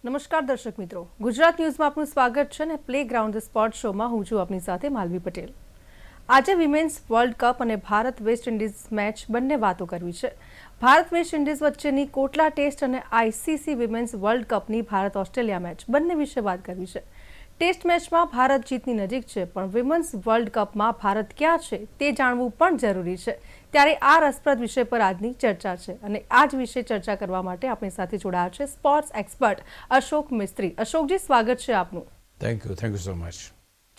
નમસ્કાર દર્શક મિત્રો, ગુજરાત ન્યૂઝમાં આપનું સ્વાગત છે અને પ્લેગ્રાઉન્ડ સ્પોર્ટ શોમાં હું છું આપની સાથે માલવી પટેલ। આજે વિમેન્સ વર્લ્ડ કપ અને ભારત વેસ્ટ ઇન્ડિઝ મેચ બંને વાતો કરવી છે। ભારત વેસ્ટ ઇન્ડિઝ વચ્ચેની કોટલા ટેસ્ટ અને આઈસીસી વિમેન્સ વર્લ્ડ કપની ભારત ઓસ્ટ્રેલિયા મેચ બંને વિશે વાત કરવી છે। ટેસ્ટ મેચમાં ભારત જીતની નજીક છે, પણ વિમેન્સ વર્લ્ડ કપમાં ભારત ક્યાં છે તે જાણવું પણ જરૂરી છે। ત્યારે આ રસપ્રદ વિષય પર આજની ચર્ચા છે અને આ જ વિશે ચર્ચા કરવા માટે આપણી સાથે જોડાયા છે સ્પોર્ટ્સ એક્સપર્ટ અશોક મિસ્ત્રી। અશોકજી, સ્વાગત છે આપનું। Thank you so much.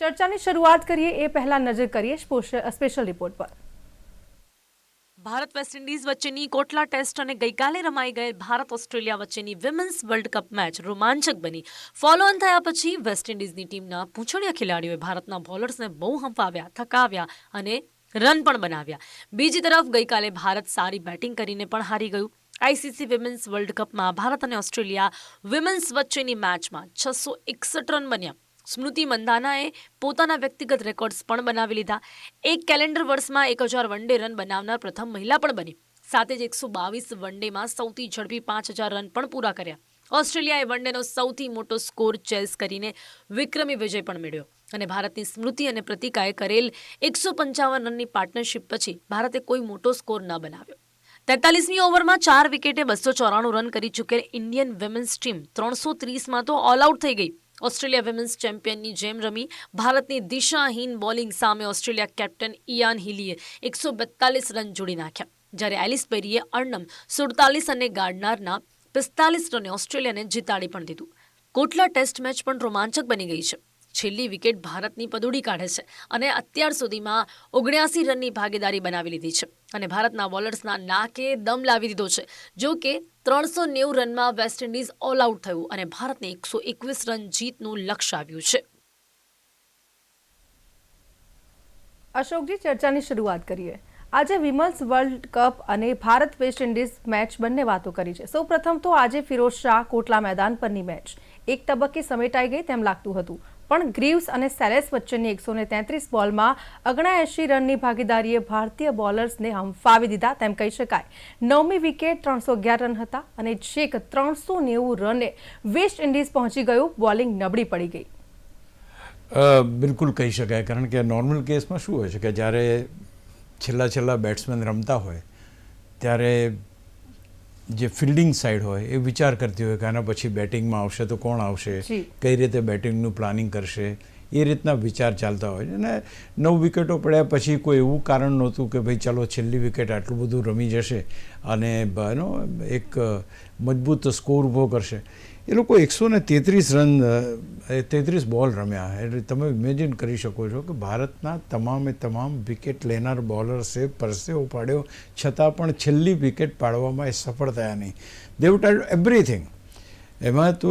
ચર્ચાની શરૂઆત કરીએ એ પહેલા નજર કરીએ સ્પેશિયલ રિપોર્ટ પર। ભારત વેસ્ટ ઇન્ડિઝ વચ્ચેની કોટલા ટેસ્ટ અને ગઈકાલે રમાઈ ગયેલ ભારત ઓસ્ટ્રેલિયા વચ્ચેની વિમેન્સ વર્લ્ડ કપ મેચ રોમાંચક બની। ફોલો ઓન થયા પછી વેસ્ટ ઇન્ડિઝની ટીમના પૂંછડીયા ખેલાડીઓએ ભારતના બોલર્સને બહુ હંફાવ્યા, થકાવ્યા અને રન પણ બનાવ્યા। બીજી તરફ ગઈકાલે ભારત સારી બેટિંગ કરીને પણ હારી ગયું। આઈસીસી વિમેન્સ વર્લ્ડ કપમાં ભારત અને ઓસ્ટ્રેલિયા વિમેન્સ વચ્ચેની મેચમાં 661 રન બન્યા। સ્મૃતિ મંધાનાએ પોતાના વ્યક્તિગત રેકોર્ડ્સ પણ બનાવી લીધા। એક કેલેન્ડર વર્ષમાં 1000 વન ડે રન બનાવનાર પ્રથમ મહિલા પણ બની। સાથે જ 122 વન ડેમાં સૌથી ઝડપી 5000 રન પણ પૂરા કર્યા। ઓસ્ટ્રેલિયાએ વન ડેનો સૌથી મોટો સ્કોર ચેસ કરીને વિક્રમી વિજય પણ મેળવ્યો અને ભારતની સ્મૃતિ અને પ્રતિકાએ કરેલ 155 રનની પાર્ટનરશિપ પછી ભારતે કોઈ મોટો સ્કોર ન બનાવ્યો। 43મી ઓવરમાં 4 વિકેટે 294 રન કરી ચૂકેલ ઇન્ડિયન વિમેન્સ ટીમ 330માં તો ઓલ આઉટ થઈ ગઈ। ઓસ્ટ્રેલિયા વિમેન્સ ચેમ્પિયનની જેમ રમી ભારતની દિશાહીન બોલિંગ સામે ઓસ્ટ્રેલિયા કેપ્ટન ઇયાન હિલીએ 142 રન જોડી નાખ્યા, જ્યારે એલિસ પેરીએ અર્નમ 47 અને ગાર્ડનરના 45 રને ઓસ્ટ્રેલિયાને જીતાડી પણ દીધું। કોટલા ટેસ્ટ મેચ પણ રોમાંચક બની ગઈ છે। છેલ્લી વિકેટ ભારતની પદોડી કાઢે છે અને અત્યાર સુધીમાં 79 રનની ભાગીદારી બનાવી લીધી છે અને ભારતના બોલર્સના નાકે દમ લાવી દીધો છે। જો કે 390 રનમાં વેસ્ટ ઇન્ડિઝ ઓલ આઉટ થયું અને ભારતને 121 રન જીતનું લક્ષ્ય આવ્યું છે। અશોકજી, ચર્ચાની શરૂઆત કરીએ। આજે વિમેન્સ વર્લ્ડ કપ અને ભારત વેસ્ટ ઇન્ડિઝ મેચ બંને વાતો કરી છે। સૌપ્રથમ તો આજે ફિરોઝ શાહ કોટલા મેદાન પરની મેચ એક તબક્કે સમેટાઈ ગઈ તેમ લાગતું હતું, પણ ગ્રીવ્સ અને સેલેસ વચ્ચેની 133 બોલમાં 79 રનની ભાગીદારીએ ભારતીય બોલર્સને હંફાવી દીધા તેમ કહી શકાય। 9મી વિકેટ 311 રન હતા અને છેક 390 રને વેસ્ટ ઇન્ડિઝ પહોંચી ગયું। બોલિંગ નબળી પડી ગઈ। બિલકુલ કહી શકાય, કારણ કે નોર્મલ કેસમાં શું હોય છે કે જ્યારે છેલ્લા બેટ્સમેન રમતા હોય ત્યારે જે ફિલ્ડિંગ સાઈડ હોય એ વિચાર કરતી હોય કે આના પછી બેટિંગમાં આવશે તો કોણ આવશે, કઈ રીતે બેટિંગનું પ્લાનિંગ કરશે, એ રીતના વિચાર ચાલતા હોય છે। અને 9 વિકેટો પડ્યા પછી કોઈ એવું કારણ નહોતું કે ભાઈ ચાલો છેલ્લી વિકેટ આટલું બધું રમી જશે અને એક મજબૂત સ્કોર ઊભો કરશે। એ લોકો 133 રન 33 બોલ રમ્યા। એટલે તમે ઇમેજિન કરી શકો છો કે ભારતના તમામ વિકેટ લેનાર બોલર્સે પરસેવો પાડ્યો છતાં પણ છેલ્લી વિકેટ પાડવામાં એ સફળ થયા નહીં। દે ટ્રાઈડ એવરીથિંગ। એમાં તો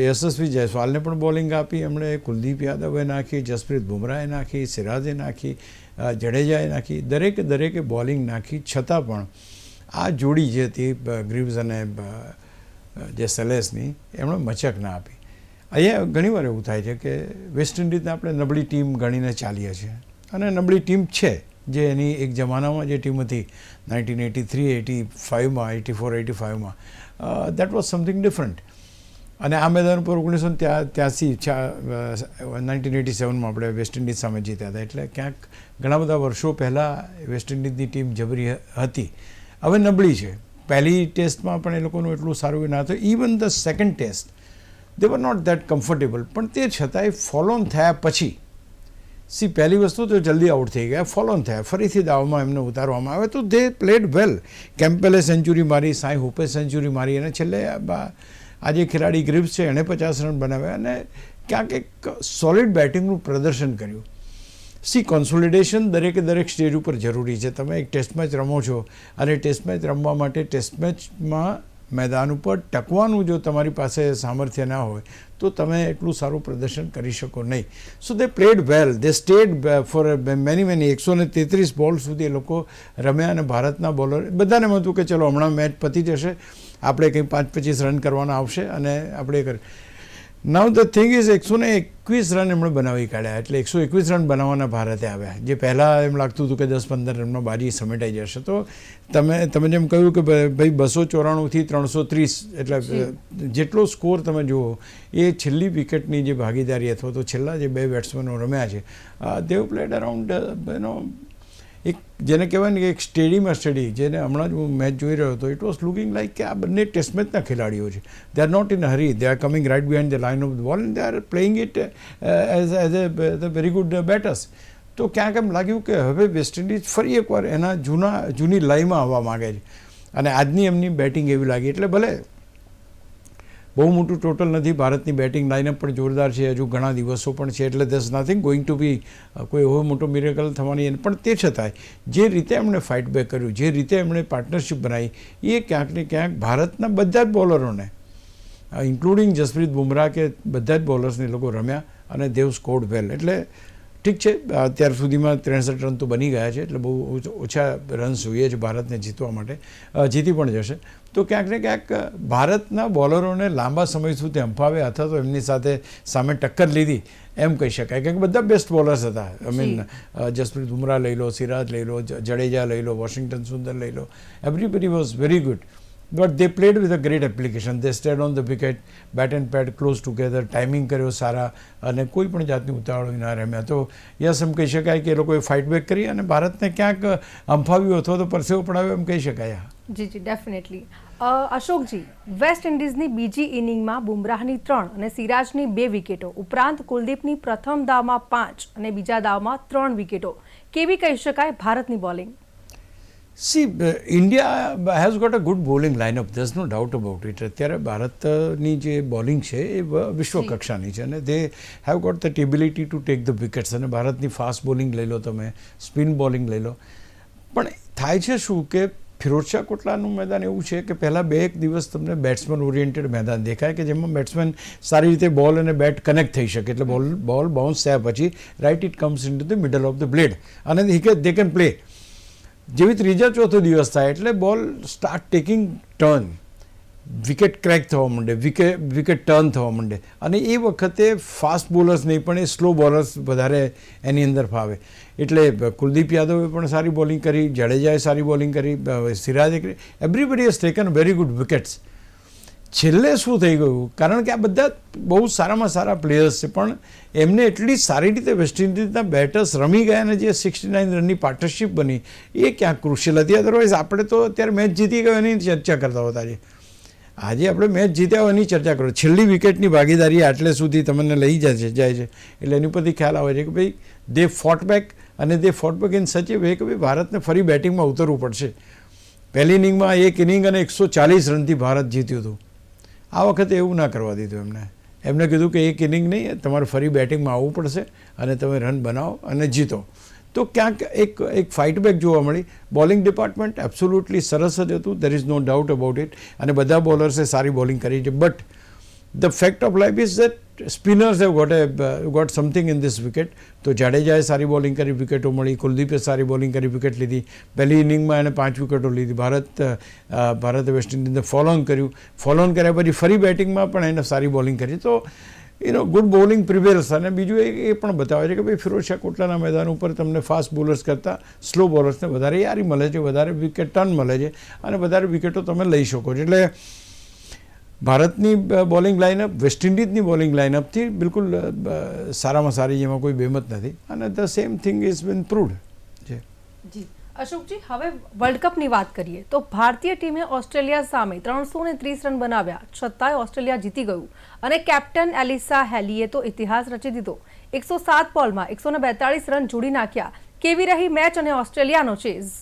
યશસ્વી જયસ્વાલને પણ બોલિંગ આપી એમણે, કુલદીપ યાદવે નાખી, જસપ્રીત બુમરાહે નાખી, સિરાજે નાખી, જડેજાએ નાખી, દરેકે બોલિંગ નાખી છતાં પણ આ જોડી જે હતી ગ્રીવ્સ અને જે સેલેસની એમણે મચક ના આપી। અહીંયા ઘણીવાર એવું થાય છે કે વેસ્ટ ઇન્ડિઝને આપણે નબળી ટીમ ગણીને ચાલીએ છીએ અને નબળી ટીમ છે, જે એની એક જમાનામાં જે ટીમ હતી 1983, 85માં, 84, 85માં, દેટ વોઝ સમથિંગ ડિફરન્ટ। અને આ મેદાન ઉપર 1987માં આપણે વેસ્ટ ઇન્ડિઝ સામે જીત્યા હતા, એટલે ક્યાંક ઘણા બધા વર્ષો પહેલાં વેસ્ટ ઇન્ડિઝની ટીમ જબરી હતી, હવે નબળી છે। પહેલી ટેસ્ટમાં પણ એ લોકોનું એટલું સારું ના થયું। Even the second test they were not that comfortable, પણ તે છતાંય ફોલો ઓન થયા પછી પહેલી વસ્તુ તો જલ્દી આઉટ થઈ ગયા, ફોલો ઓન થયા, ફરીથી દાવમાં એમને ઉતારવામાં આવે તો દે પ્લેડ વેલ। કેમ્પેલે સેન્ચુરી મારી, સાઈ હોપે સેન્ચુરી મારી અને છેલ્લે આજે ખેલાડી ગ્રીવ્સ છે એણે 50 રન બનાવ્યા અને ક્યાંક એક સોલિડ બેટિંગનું પ્રદર્શન કર્યું। કોન્સોલિડેશન દરેક સ્ટેજ ઉપર જરૂરી છે। તમે એક ટેસ્ટ મેચ રમો છો અને ટેસ્ટ મેચ રમવા માટે ટેસ્ટ મેચમાં મેદાન ઉપર ટકવાનું જો તમારી પાસે સામર્થ્ય ના હોય તો તમે એટલું સારું પ્રદર્શન કરી શકો નહીં। So they played well, they stayed for many 133 ball સુધી એ લોકો રમ્યા અને ભારતના બોલર બધાને એમ હતું કે ચલો હમણાં મેચ પતી જશે, આપણે કંઈ 5-25 રન કરવાના આવશે અને આપણે નાવ ધ થિંગ ઇઝ 121 રન એમણે બનાવી કાઢ્યા, એટલે 121 રન બનાવવાના ભારતે આવ્યા, જે પહેલાં એમ લાગતું હતું કે 10-15 રનમાં બાજી સમેટાઈ જશે. તો તમે જેમ કહ્યું કે ભાઈ 294થી 330, એટલે જેટલો સ્કોર તમે જુઓ એ છેલ્લી વિકેટની જે ભાગીદારી અથવા તો છેલ્લા જે બે બેટ્સમેનો રમ્યા છે, દેવ પ્લેડ અરાઉન્ડ એક જેને કહેવાય ને કે એક સ્ટેડી, જેને હમણાં જ હું મેચ જોઈ રહ્યો હતો, ઇટ વોઝ લુકિંગ લાઈક કે આ બંને ટેસ્ટ મેચના ખેલાડીઓ છે. They are not in hurry, they are coming right behind the line of the ball and they are playing it as a very good batters. તો ક્યાંક એમ લાગ્યું કે હવે વેસ્ટ ઇન્ડિઝ ફરી એકવાર એના જૂની લયમાં આવવા માગે છે, અને આજની એમની બેટિંગ એવી લાગી. એટલે ભલે બહુ મોટું ટોટલ નથી, ભારતની બેટિંગ લાઇનઅપ પણ જોરદાર છે, હજુ ઘણા દિવસો પણ છે, એટલે ધેર્સ નથિંગ ગોઈંગ ટુ બી કોઈ એવો મોટો મિરેકલ થવાની. પણ તે છતાંય જે રીતે એમણે ફાઇટ બેક કર્યું, જે રીતે એમણે પાર્ટનરશિપ બનાવી, એ ક્યાંક ને ક્યાંક ભારતના બધા જ બોલરોને ઇન્ક્લુડિંગ જસપ્રીત બુમરાહ કે બધા જ બોલર્સને લોકો રમ્યા અને દેવ સ્કોર્ડ વેલ. એટલે ઠીક છે, અત્યાર સુધીમાં 63 રન તો બની ગયા છે, એટલે બહુ ઓછા રન્સ જોઈએ છે ભારતને જીતવા માટે, જીતી પણ જશે. તો ક્યાંક ને ક્યાંક ભારતના બોલરોને લાંબા સમય સુધી હંફાવ્યા અથવા તો એમની સાથે સામે ટક્કર લીધી એમ કહી શકાય, કારણ કે બધા બેસ્ટ બોલર્સ હતા. આઈ મીન જસપ્રીત બુમરાહ લઈ લો, સિરાજ લઈ લો, જડેજા લઈ લો, વોશિંગ્ટન સુંદર લઈ લો, everybody was very good. But they played with a great application, they stayed on the wicket, bat and pad close together, timing કર્યો સારા, અને કોઈ પણ જાતની ઉતાવળ ના રમ્યા. તો યસ એમ કહી શકાય કે એ લોકોએ ફાઇટ બેક કરી અને ભારતને ક્યાંક હંફાવ્યું અથવા તો પરસેવો પડાવ્યો એમ કહી શકાય. જી ડેફિનેટલી. અશોકજી, વેસ્ટ ઇન્ડિઝની બીજી ઇનિંગમાં બુમરાહની 3 અને સિરાજની 2 વિકેટો ઉપરાંત કુલદીપની પ્રથમ દાવમાં 5 અને બીજા દાવમાં 3 વિકેટો, કેવી કહી શકાય ભારતની bowling? See, India has got a good bowling lineup, there's no doubt about it. અત્યારે ભારતની જે બોલિંગ છે એ વિશ્વ કક્ષાની છે, અને they have got the ability to take the wickets. અને ભારતની ફાસ્ટ બોલિંગ લઈ લો, તમે સ્પિન બોલિંગ લઈ લો. પણ થાય છે શું કે ફિરોઝશાહ કોટલાનું મેદાન એવું છે કે પહેલાં 2-1 દિવસ તમને બેટ્સમેન ઓરિએન્ટેડ મેદાન દેખાય કે જેમાં બેટ્સમેન સારી રીતે બોલ અને બેટ કનેક્ટ થઈ શકે, એટલે બોલ બાઉન્સ થયા પછી write it comes in to the middle of the blade અને દે કેન પ્લે. જેવી ત્રીજા ચોથો દિવસ થાય એટલે બોલ start taking turn, wicket crack થવા માંડે, વિકેટ ટર્ન થવા માંડે, અને એ વખતે ફાસ્ટ બોલર્સ નહીં પણ એ સ્લો બોલર્સ વધારે એની અંદર ફાવે. એટલે કુલદીપ યાદવે પણ સારી બોલિંગ કરી, જડેજાએ સારી બોલિંગ કરી, સિરાજે કરી, everybody has taken very good wickets. છેલ્લે શું થઈ ગયું, કારણ કે આ બધા બહુ સારામાં સારા પ્લેયર્સ છે, પણ એમને એટલી સારી રીતે વેસ્ટ ઇન્ડિઝના બેટર્સ રમી ગયા અને જે 69 રનની પાર્ટનરશિપ બની એ ક્યાંક ક્રુશિયલ હતી. અદરવાઇઝ આપણે તો અત્યારે મેચ જીતી ગયો એની ચર્ચા કરતા હોતા છે. આજે આપણે મેચ જીત્યા એની ચર્ચા કરો, છેલ્લી વિકેટની ભાગીદારી આટલે સુધી તમને લઈ જાય છે, એટલે એની પરથી ખ્યાલ આવે છે કે ભાઈ દે ફોટ બેક, અને દે ફોટ back in such A way કે ભાઈ ભારતને ફરી બેટિંગમાં ઉતરવું પડશે. પહેલી ઇનિંગમાં એક ઇનિંગ અને 140 રનથી ભારત જીત્યું હતું. આ વખતે એવું ના કરવા દીધું એમને કીધું કે એક ઇનિંગ નહીં, તમારે ફરી બેટિંગમાં આવવું પડશે અને તમે રન બનાવો અને જીતો. તો ક્યાંક એક ફાઇટ બેક જોવા મળી. બોલિંગ ડિપાર્ટમેન્ટ એબ્સોલ્યુટલી સરસ જ હતું, there is no doubt about it, અને બધા બોલર્સે સારી બોલિંગ કરી છે. But the fact of life is that spinners have got something in this wicket. તો જાડેજાએ સારી બોલિંગ કરી, વિકેટો મળી, કુલદીપે સારી બોલિંગ કરી, વિકેટ લીધી. પહેલી ઇનિંગમાં એને 5 વિકેટો લીધી. ભારતે વેસ્ટ ઇન્ડિઝને ફોલો ઓન કર્યું, ફોલો ઓન કર્યા પછી ફરી બેટિંગમાં પણ એને સારી બોલિંગ કરી. તો ગુડ બોલિંગ પ્રિવેલ્સ. અને બીજું એ પણ બતાવે છે કે ભાઈ ફિરોઝશાહ કોટલાના મેદાન ઉપર તમને ફાસ્ટ બોલર્સ કરતાં સ્લો બોલર્સને વધારે યારી મળે છે, વધારે વિકેટ ટર્ન મળે છે, અને વધારે વિકેટો તમે લઈ શકો છો. એટલે ભારતની બોલિંગ લાઇનઅપ વેસ્ટ ઇન્ડિઝની બોલિંગ લાઇનઅપથી બિલકુલ સારામાં સારી, જેમાં કોઈ બેમત નથી, અને the same thing is been proved છે. જી અશોકજી, હવે વર્લ્ડ કપની વાત કરીએ તો ભારતીય ટીમે ઓસ્ટ્રેલિયા સામે 330 રન બનાવ્યા, છતાંય ઓસ્ટ્રેલિયા જીતી ગયું, અને કેપ્ટન એલિસા હેલીએ તો ઇતિહાસ રચી દીધો. 107 બોલમાં 142 રન જોડી નાખ્યા. કેવી રહી મેચ અને ઓસ્ટ્રેલિયાનો chase?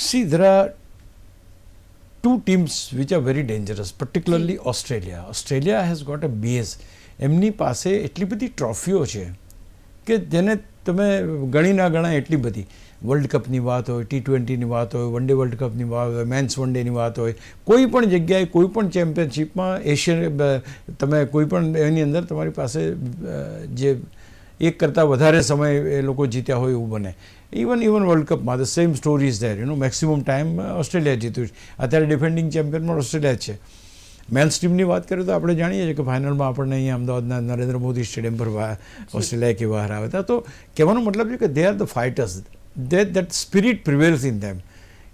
See, there are two teams which are very dangerous, particularly Australia. Australia has got a base. એમની પાસે એટલી બધી ટ્રોફીઓ છે કે જેને તમે ગણી ના ગણાય એટલી બધી. વર્લ્ડ કપની વાત હોય, T20ની વાત હોય, વન ડે વર્લ્ડ કપની વાત હોય, મેન્સ વન ડેની વાત હોય, કોઈ પણ જગ્યાએ કોઈ પણ ચેમ્પિયનશિપમાં તમે કોઈ પણ એની અંદર તમારી પાસે જે એક કરતાં વધારે સમય એ લોકો જીત્યા હોય એવું બને. ઇવન વર્લ્ડ કપમાં the same story is there. Maximum time Australia જીત્યું છે. અત્યારે ડિફેન્ડિંગ ચેમ્પિયન પણ ઓસ્ટ્રેલિયા જ છે. મેન્સ ટીમની વાત કરીએ તો આપણે જાણીએ છીએ કે ફાઇનલમાં આપણને અહીંયા અમદાવાદના નરેન્દ્ર મોદી સ્ટેડિયમ પર ઓસ્ટ્રેલિયા કે બહાર આવ્યા હતા. તો કહેવાનો મતલબ છે કે they are the fighters, that spirit prevails in them.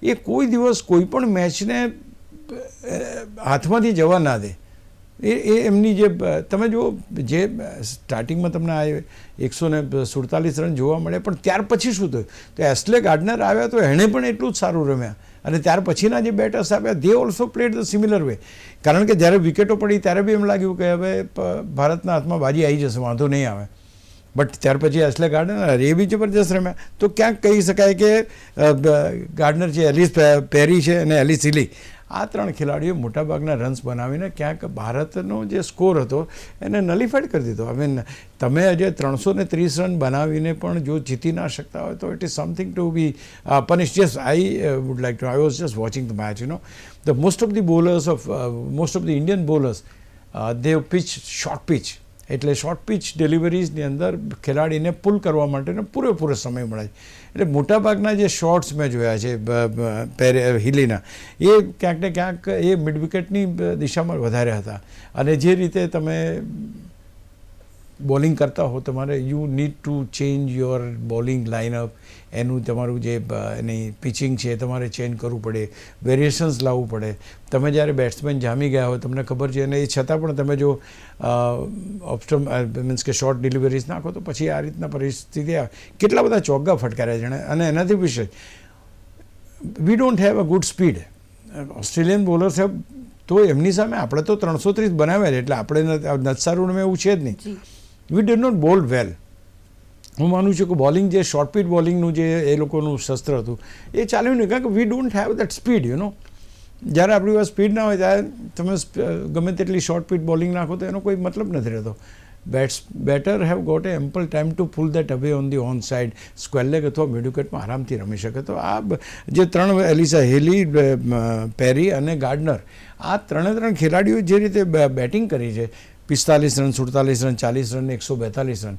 એ કોઈ દિવસ કોઈ પણ મેચને હાથમાંથી જવા ના દે. એ એમની જે તમે જુઓ, જે સ્ટાર્ટિંગમાં તમને આ 147 રન જોવા મળે, પણ ત્યાર પછી શું થયું? તો એસ્લે ગાર્ડનર આવ્યા તો એણે પણ એટલું જ સારું રમ્યા, અને ત્યાર પછીના જે બેટર્સ આવ્યા they also played the similar way. કારણ કે જ્યારે વિકેટો પડી ત્યારે બી એમ લાગ્યું કે હવે ભારતના હાથમાં બાજી આવી જશે, વાંધો નહીં આવે. બટ ત્યાર પછી એસ્લે ગાર્ડનર એ બી જબરજસ્ત રમ્યા. તો ક્યાંક કહી શકાય કે ગાર્ડનર છે, એલિસ પેરી છે અને એલિસ હિલી, આ ત્રણ ખેલાડીઓ મોટાભાગના રન્સ બનાવીને ક્યાંક ભારતનો જે સ્કોર હતો એને નલિફાઈડ કરી દીધો. આઈ મીન, તમે આજે 330 રન બનાવીને પણ જો જીતી ના શકતા હોય તો it is something to be punish. Just I would like to, I was just watching the match, the most of the Indian bowlers they pitch short pitch, એટલે શોર્ટ પિચ ડિલિવરીઝની અંદર ખેલાડીને પુલ કરવા માટેનો પૂરેપૂરો સમય મળે છે. એટલે મોટાભાગના જે શોર્ટ્સ મેં જોયા છે હિલીના, એ ક્યાંક ને ક્યાંક એ મિડ વિકેટની દિશામાં વધારે હતા. અને જે રીતે તમે બોલિંગ કરતા હો, તમારે you need to change your bowling line-up. એનું તમારું જે એની પિચિંગ છે તમારે ચેન્જ કરવું પડે, વેરિએશન્સ લાવવું પડે. તમે જ્યારે બેટ્સમેન જામી ગયા હોય, તમને ખબર છે, અને એ છતાં પણ તમે જો મીન્સ કે શોર્ટ ડિલિવરીઝ નાખો તો પછી આ રીતના પરિસ્થિતિ આવે. કેટલા બધા ચોગ્ગા ફટકાર્યા છે, અને એનાથી વિશે we don't have a good speed. Australian bowlers have, તો એમની સામે આપણે તો 330 બનાવ્યા છે, એટલે આપણે નથી સારું રમે એવું છે જ નહીં. વી ડીડ નોટ બોલ વેલ. હું માનું છું કે બોલિંગ, જે શોર્ટ પીચ બોલિંગનું જે એ લોકોનું શસ્ત્ર હતું એ ચાલ્યું નહીં, કારણ કે we don't have that speed. જ્યારે આપણી પાસે સ્પીડ ના હોય ત્યારે તમે ગમે તેટલી શોર્ટ પીચ બોલિંગ નાખો તો એનો કોઈ મતલબ નથી રહેતો. Better have got a ample time to pull that away on the on side, square leg અથવા મિડ વિકેટમાં આરામથી રમી શકે. તો આ જે ત્રણ, એલિસા હિલી, પેરી અને ગાર્ડનર, આ ત્રણ ખેલાડીઓ જે રીતે બેટિંગ કરી છે, 45 રન, 47 રન, 40 રન, 142 રન,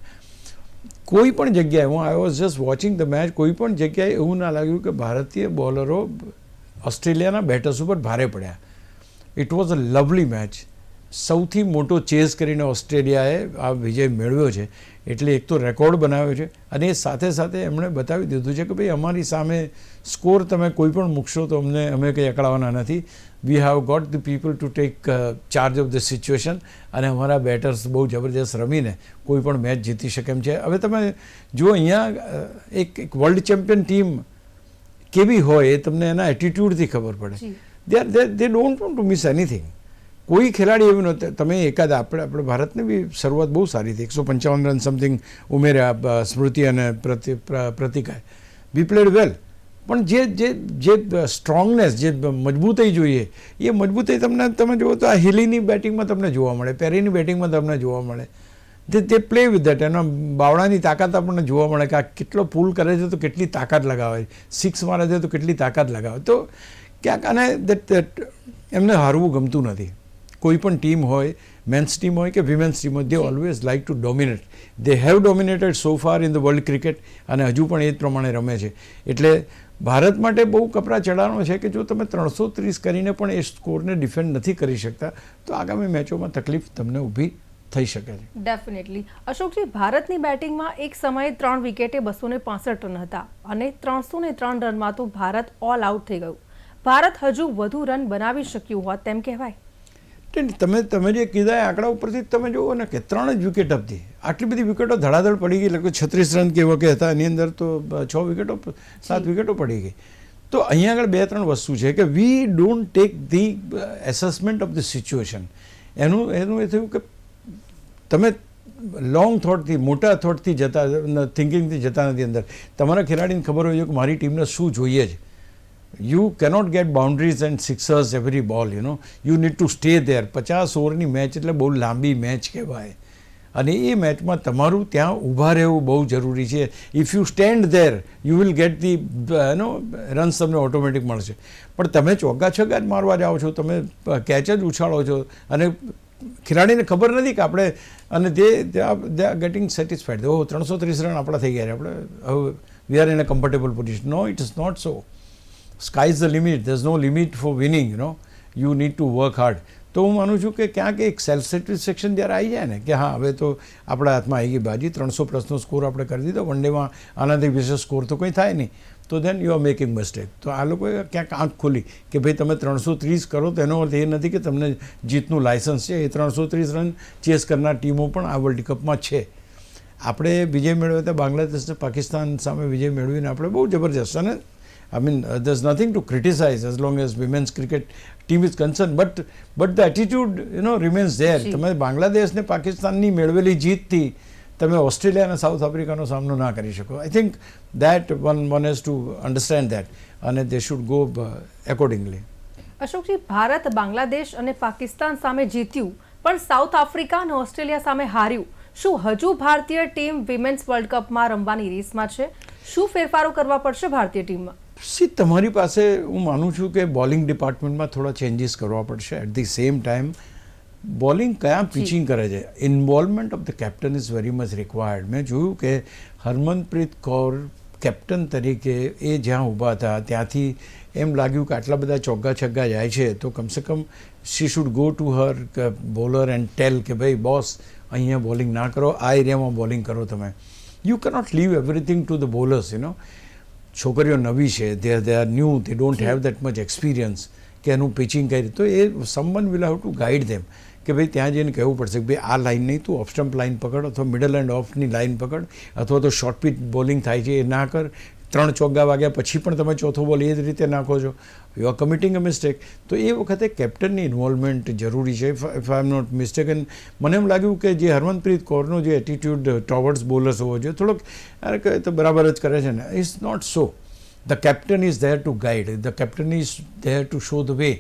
કોઈ પણ જગ્યાએ, હું આઈ was just watching the match, કોઈ પણ જગ્યાએ એવું ના લાગ્યું કે ભારતીય બોલરો ઓસ્ટ્રેલિયાના બેટર્સ ઉપર ભારે પડ્યા. It was a lovely match. સૌથી મોટો ચેઝ કરીને ઓસ્ટ્રેલિયાએ આ વિજય મેળવ્યો છે, એટલે એક તો રેકોર્ડ બનાવ્યો છે, અને એ સાથે સાથે એમણે બતાવી દીધું છે કે ભાઈ અમારી સામે સ્કોર તમે કોઈ પણ મૂકશો તો અમે કંઈ અકળાવાના નથી. We have got the people to take charge of the situation, અને અમારા બેટર્સ બહુ જબરજસ્ત રમીને કોઈ પણ મેચ જીતી શકે એમ છે. હવે તમે જો અહીંયા એક વર્લ્ડ ચેમ્પિયન ટીમ કેવી હોય એ તમને એના એટીટ્યૂડથી ખબર પડે. દે don't want to miss anything. કોઈ ખેલાડી એવું નહોતું. તમે એકાદ આપણે ભારતને બી શરૂઆત બહુ સારી હતી, 155 રન સમથિંગ ઉમેર્યા સ્મૃતિ અને પ્રતિકાએ. વી પ્લેડ વેલ, પણ જે સ્ટ્રોંગનેસ, જે મજબૂતાઈ જોઈએ, એ મજબૂતાઈ તમે જુઓ તો આ હિલીની બેટિંગમાં તમને જોવા મળે, પેરીની બેટિંગમાં તમને જોવા મળે. તે પ્લે વિથ દેટ. એના બાવળાની તાકાત આપણને જોવા મળે કે આ કેટલો પુલ કરે છે તો કેટલી તાકાત લગાવે, સિક્સ મારે છે તો કેટલી તાકાત લગાવે. તો ક્યાંક આને એમને હારવું ગમતું નથી. કોઈ પણ ટીમ હોય, મેન્સ ટીમ હોય કે વિમેન્સ ટીમ હોય, દે always like to dominate. They have dominated so far in the world cricket, અને હજુ પણ એ જ પ્રમાણે રમે છે. એટલે ભારત માટે બહુ કપરા ચડાવવાનો છે કે જો તમે 330 કરીને પણ એ સ્કોરને ડિફેન્ડ નથી કરી શકતા તો આગામી મેચોમાં તકલીફ તમને ઊભી થઈ શકે છે. ડેફિનેટલી. અશોકજી, ભારતની બેટિંગમાં એક સમયે 3 વિકેટે 265 રન હતા, અને 303 રનમાં તો ભારત ઓલ આઉટ થઈ ગયું. ભારત હજુ વધુ રન બનાવી શક્યું હોત તેમ કહેવાય. તમે જે કીધા આંકડા ઉપરથી તમે જુઓ ને કે 3 જ વિકેટ આપતી, આટલી બધી વિકેટો ધડાધડ પડી ગઈ. લગભગ 36 રન કેવો કે હતા, એની અંદર તો 7 વિકેટો પડી ગઈ. તો અહીંયા આગળ 2-3 વસ્તુ છે કે we don't take the assessment of the situation. એનું એ થયું કે તમે લોંગ થોટથી, મોટા થોટથી જતા, થિંકિંગથી જતા નથી. અંદર તમારા ખેલાડીને ખબર હોય છે કે મારી ટીમને શું જોઈએ છે. You cannot get boundaries and sixers every ball, you need to stay there. 50 ઓવરની match એટલે બહુ લાંબી મેચ કહેવાય, અને એ મેચમાં તમારું ત્યાં ઊભા રહેવું બહુ જરૂરી છે. If you stand there you will get the runs, તમને ઓટોમેટિક મળશે. પણ તમે ચોગ્ગા છગ્ગા જ મારવા જાઓ છો, તમે કેચ જ ઉછાળો છો, અને ખેલાડીને ખબર નથી કે આપણે, અને they are getting satisfied. 330 run આપણા થઈ ગયા છે, આપણે હવે we are in a comfortable position. No, it is not so. Sky is the limit. There's no limit for winning, you need to work hard. તો તો હું માનું છું કે ક્યાંક એક સેલ્ફ સેટિસ્ફેક્શન જ્યારે આવી જાય ને કે હા હવે તો આપણા હાથમાં આવી ગઈ બાજી 300+ સ્કોર આપણે કરી દીધો, વન ડેમાં આનાથી વિશેષ સ્કોર તો કંઈ થાય નહીં, તો then you are making mistake. તો આ લોકોએ ક્યાંક આંખ ખોલી કે ભાઈ તમે 330 કરો તો એનો અર્થ એ નથી કે તમને જીતનું લાયસન્સ છે. એ 330 રન ચેસ કરનાર ટીમો પણ આ વર્લ્ડ કપમાં છે. આપણે વિજય મેળવ્યો હતા બાંગ્લાદેશને પાકિસ્તાન સામે વિજય મેળવીને આપણે બહુ જબરજસ્ત, અને I mean, there's nothing to criticize as long as women's cricket team is concerned, but the attitude, remains there. તમે બાંગ્લાદેશને પાકિસ્તાનની મેળવેલી જીતથી તમે ઓસ્ટ્રેલિયા અને સાઉથ આફ્રિકાનો સામનો ના કરી શકો. આઈ think that one has to understand that, અને they should go accordingly. Ashokji, Bharat Bangladesh અને પાકિસ્તાન સામે જીત્યું પણ સાઉથ આફ્રિકા અને ઓસ્ટ્રેલિયા સામે હાર્યું. શું હજુ ભારતીય ટીમ વિમેન્સ વર્લ્ડ કપમાં રમવાની રેસમાં છે? શું ફેરફારો કરવા પડશે ભારતીય ટીમમાં? તમારી પાસે હું માનું છું કે બોલિંગ ડિપાર્ટમેન્ટમાં થોડા ચેન્જીસ કરવા પડશે. At the same time bowling કયા પિચિંગ કરે છે, involvement of the captain is very much required. મેં જોયું કે હરમનપ્રીત કૌર કેપ્ટન તરીકે એ જ્યાં ઊભા હતા ત્યાંથી એમ લાગ્યું કે આટલા બધા ચોગ્ગા છગ્ગા જાય છે તો કમસે કમ she should go to her bowler end tell કે ભાઈ બોસ અહીંયા બોલિંગ ના કરો, આ એરિયામાં બોલિંગ કરો. તમે you cannot leave everything to the bowlers. છોકરીઓ નવી છે, they are new, they don't have that much experience કે એનું પિચિંગ કઈ રીતે. તો એ someone will have to guide them કે ભાઈ ત્યાં જઈને કહેવું પડશે કે ભાઈ આ લાઈન નહીં, તું ઓફ સ્ટમ્પ લાઈન પકડ, અથવા મિડલ એન્ડ ઓફની લાઈન પકડ, અથવા તો શોર્ટ પિચ બોલિંગ થાય છે એ ના કર. 3 ચોગ્ગા વાગ્યા પછી પણ તમે ચોથો બોલ એ જ રીતે નાખો છો, you are committing a mistake. તો એ વખતે કેપ્ટનની ઇન્વોલ્વમેન્ટ જરૂરી છે. If I am not mistaken, મને એમ લાગ્યું કે જે હરમનપ્રીત કૌરનો જે એટીટ્યૂડ ટોવર્ડ્સ બોલર્સ હોવો જોઈએ, થોડોક અરે કે તો બરાબર જ કરે છે ને, it's not so. The captain is there to guide, the captain is there to show the way.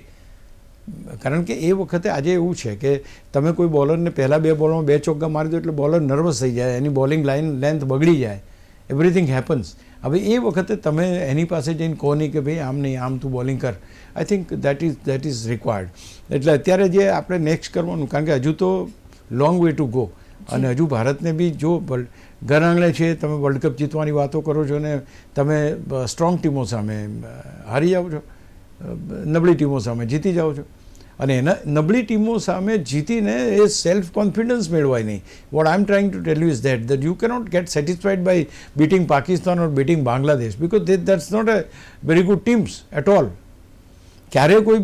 કારણ કે એ વખતે આજે એવું છે કે તમે કોઈ બોલરને પહેલાં 2 બોલમાં 2 ચોગ્ગા મારી દો એટલે બોલર નર્વસ થઈ જાય, એની બોલિંગ લાઇન લેન્થ બગડી જાય, એવરીથિંગ હેપન્સ. હવે એ વખતે તમે એની પાસે જઈને કહો નહીં કે ભાઈ આમ નહીં, આમ તું બોલિંગ કર. આઈ થિંક દેટ ઇઝ રિક્વાયર્ડ. એટલે અત્યારે જે આપણે નેક્સ્ટ કરવાનું, કારણ કે હજુ તો લોંગ વે ટુ ગો, અને હજુ ભારતને બી જો ઘર આંગણે છે, તમે વર્લ્ડ કપ જીતવાની વાતો કરો છો ને તમે સ્ટ્રોંગ ટીમો સામે હારી જાઓ છો, નબળી ટીમો સામે જીતી જાઓ છો. અને એના નબળી ટીમો સામે જીતીને એ સેલ્ફ કોન્ફિડન્સ મેળવાય નહીં. What I am trying to tell you is that you cannot get satisfied by beating Pakistan or beating Bangladesh, because that's not a very good teams at all. ક્યારેય કોઈ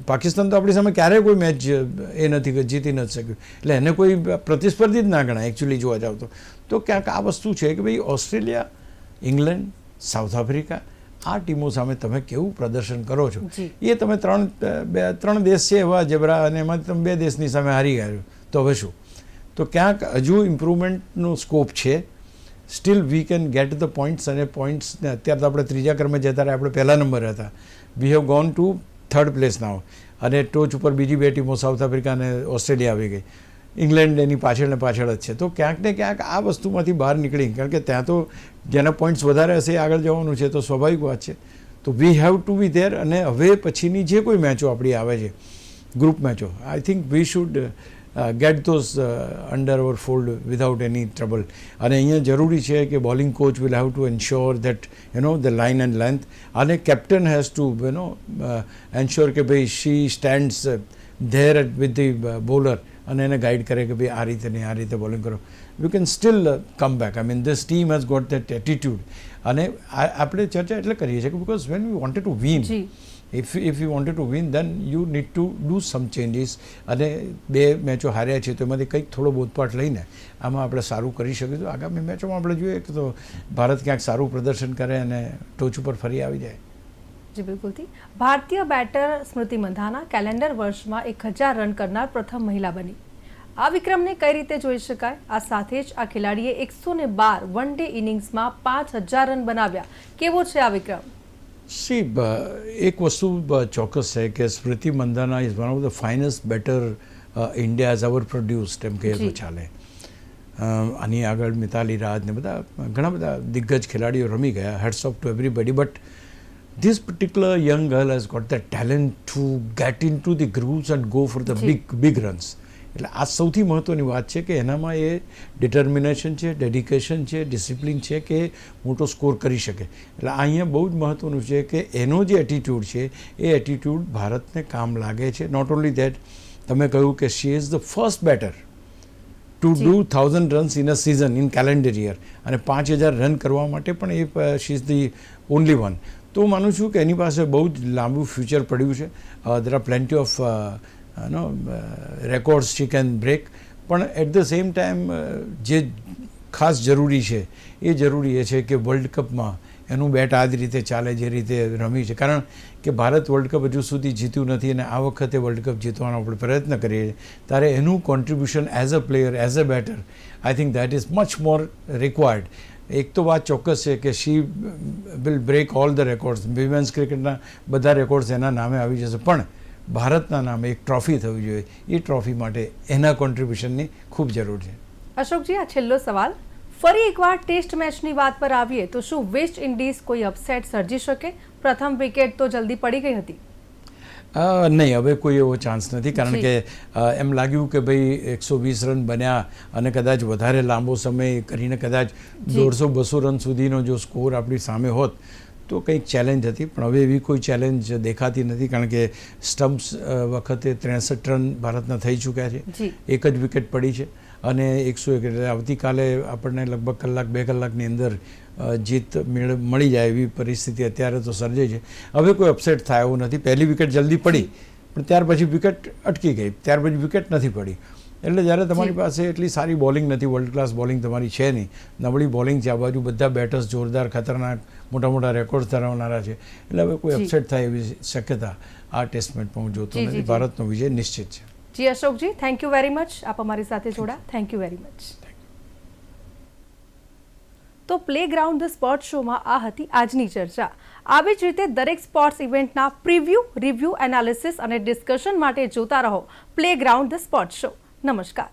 પાકિસ્તાન તો આપણી સામે ક્યારેય કોઈ મેચ એ નથી જીતી નથી શક્યું, એટલે એને કોઈ પ્રતિસ્પર્ધી જ ના ગણાય એકચ્યુઅલી જોવા જાવ તો. તો ક્યાંક આ વસ્તુ છે કે ભાઈ ઓસ્ટ્રેલિયા, ઇંગ્લેન્ડ, સાઉથ આફ્રિકા, આ ટીમો સામે તમે કેવું પ્રદર્શન કરો છો. એ તમે 3 દેશ છે એવા જબરા, અને એમાં તમે 2 દેશની સામે હારી ગયા, તો હવે શું? તો ક્યાંક હજુ ઇમ્પ્રુવમેન્ટનો સ્કોપ છે. Steel we can get the points, અને પોઈન્ટ્સને અત્યારે તો આપણે 3જા ક્રમે જતા રહ્યા, આપણે પહેલા નંબરે હતા. We have gone to 3rd place now, અને ટોચ ઉપર બીજી 2 ટીમો સાઉથ આફ્રિકા અને ઓસ્ટ્રેલિયા આવી ગઈ. ઇંગ્લેન્ડ એની પાછળ ને પાછળ જ છે. તો ક્યાંક ને ક્યાંક આ વસ્તુમાંથી બહાર નીકળી, કારણ કે ત્યાં તો જેના પોઈન્ટ્સ વધારે હશે એ આગળ જવાનું છે, તો સ્વાભાવિક વાત છે. તો we have to be there. અને હવે પછીની જે કોઈ મેચો આપણી આવે છે, ગ્રુપ મેચો, I think we should get those under our fold without any trouble. અને અહીંયા જરૂરી છે કે bowling coach will have to ensure that the line and length, અને કેપ્ટન હેઝ ટુ એન્શ્યોર કે ભાઈ she stands there with the bowler, અને એને ગાઈડ કરે કે ભાઈ આ રીતે નહીં, આ રીતે બોલિંગ કરો. You can still come back. I mean this team has got that attitude. અને આપણે ચર્ચા એટલે કરીએ છીએ કે because when we wanted to win, if you wanted to win, then you need to do some changes. અને 2 મેચો હાર્યા છે તો એમાંથી કંઈક થોડો બોધપાઠ લઈને આમાં આપણે સારું કરી શકીએ. તો આગામી મેચોમાં આપણે જોઈએ કે તો ભારત ક્યાંક સારું પ્રદર્શન કરે અને ટોચ ઉપર ફરી આવી જાય. જી બિલકુલથી. ભારતીય બેટર સ્મૃતિ મંધાના કેલેન્ડર વર્ષમાં 1000 રન કરનાર પ્રથમ મહિલા બની. આ વિક્રમને કઈ રીતે જોઈ શકાય? આ સાથે જ આ ખેલાડીએ 112 વન ડે ઇનિંગ્સમાં 5000 રન બનાવ્યા. કેવો છે આ વિક્રમ? એક વસ્તુ ચોક્કસ છે કે Smriti Mandhana is one of the finest batter India has ever produced, એમ કહે તો ચાલે. આની આગળ મિતાલી રાજ ને બધા ઘણા બધા દિગ્ગજ ખેલાડીઓ રમી ગયા. Heads of two everybody, but this particular young girl has got the talent to get into the grooves and go for the big runs. એટલે આ સૌથી મહત્ત્વની વાત છે કે એનામાં એ ડિટર્મિનેશન છે, ડેડિકેશન છે, ડિસિપ્લિન છે કે મોટો સ્કોર કરી શકે. એટલે આ અહીંયા બહુ જ મહત્ત્વનું છે કે એનો જે એટીટ્યૂડ છે એ એટીટ્યૂડ ભારતને કામ લાગે છે. નોટ ઓન્લી દેટ, તમે કહ્યું કે she is the first batter to do 1000 runs in a season in calendar year, અને 5000 રન કરવા માટે પણ એ she is the only one. તો હું માનું છું કે એની પાસે બહુ જ લાંબુ ફ્યુચર પડ્યું છે. There are plenty of records she can break. પણ એટ ધ સેમ ટાઈમ જે ખાસ જરૂરી છે એ જરૂરી એ છે કે વર્લ્ડ કપમાં એનું બેટ આ જ રીતે ચાલે જે રીતે રમી છે. કારણ કે ભારત વર્લ્ડ કપ હજુ સુધી જીત્યું નથી અને આ વખતે વર્લ્ડ કપ જીતવાનો આપણે પ્રયત્ન કરીએ છીએ, ત્યારે એનું contribution as a player, as a batter, I think that is much more required. એક તો વાત ચોક્કસ છે કે she will break all the records. Women's ક્રિકેટના બધા રેકોર્ડ્સ એના નામે આવી જશે, પણ ભારતના નામે એક ટ્રોફી થવી જોઈએ. એ ટ્રોફી માટે એના કોન્ટ્રીબ્યુશનની ખૂબ જરૂર છે. અશોકજી, આ છેલ્લો સવાલ. ફરી એકવાર ટેસ્ટ મેચની વાત પર આવીએ તો શું વેસ્ટ ઇન્ડિઝ કોઈ અપસેટ સર્જી શકે? પ્રથમ વિકેટ તો જલ્દી પડી ગઈ હતી. નહીં, હવે કોઈ એવો ચાન્સ નથી. કારણ કે એમ લાગ્યું કે ભાઈ 120 રન બન્યા અને કદાચ વધારે લાંબો સમય કરીને કદાચ 150-200 રન સુધીનો જો સ્કોર આપણી સામે હોત તો કંઈક ચેલેન્જ હતી. પણ હવે એવી કોઈ ચેલેન્જ દેખાતી નથી, કારણ કે સ્ટમ્પ્સ વખતે 63 રન ભારતના થઈ ચૂક્યા છે, એક જ વિકેટ પડી છે અને 101. એટલે આવતીકાલે આપણને લગભગ કલાક 2 કલાકની અંદર જીત મળી જાય એવી પરિસ્થિતિ અત્યારે તો સર્જાઈ છે. હવે કોઈ અપસેટ થાય એવું નથી. પહેલી વિકેટ જલ્દી પડી પણ ત્યાર પછી વિકેટ અટકી ગઈ, ત્યાર પછી વિકેટ નથી પડી. એટલે જ્યારે તમારી પાસે એટલી સારી બોલિંગ નથી, વર્લ્ડ ક્લાસ બોલિંગ તમારી છે નહીં, નબળી બોલિંગ છે, આ બાજુ બધા બેટર્સ જોરદાર, ખતરનાક, મોટા મોટા રેકોર્ડ ધરાવનારા છે, એટલે હવે કોઈ અપસેટ થાય એવી શક્યતા આ ટેસ્ટ મેચમાં હું જોતો નથી. ભારતનો વિજય નિશ્ચિત છે. જી Ashokji, thank you very much. આપ અમારી સાથે જોડા. Thank you very much. તો પ્લેગ્રાઉન્ડ ધ સ્પોર્ટ શોમાં આ હતી આજની ચર્ચા. આવી જ રીતે દરેક સ્પોર્ટ્સ ઇવેન્ટના પ્રિવ્યૂ, રિવ્યૂ, એનાલિસિસ અને ડિસ્કશન માટે જોતા રહો પ્લેગ્રાઉન્ડ ધ સ્પોર્ટ શો. નમસ્કાર.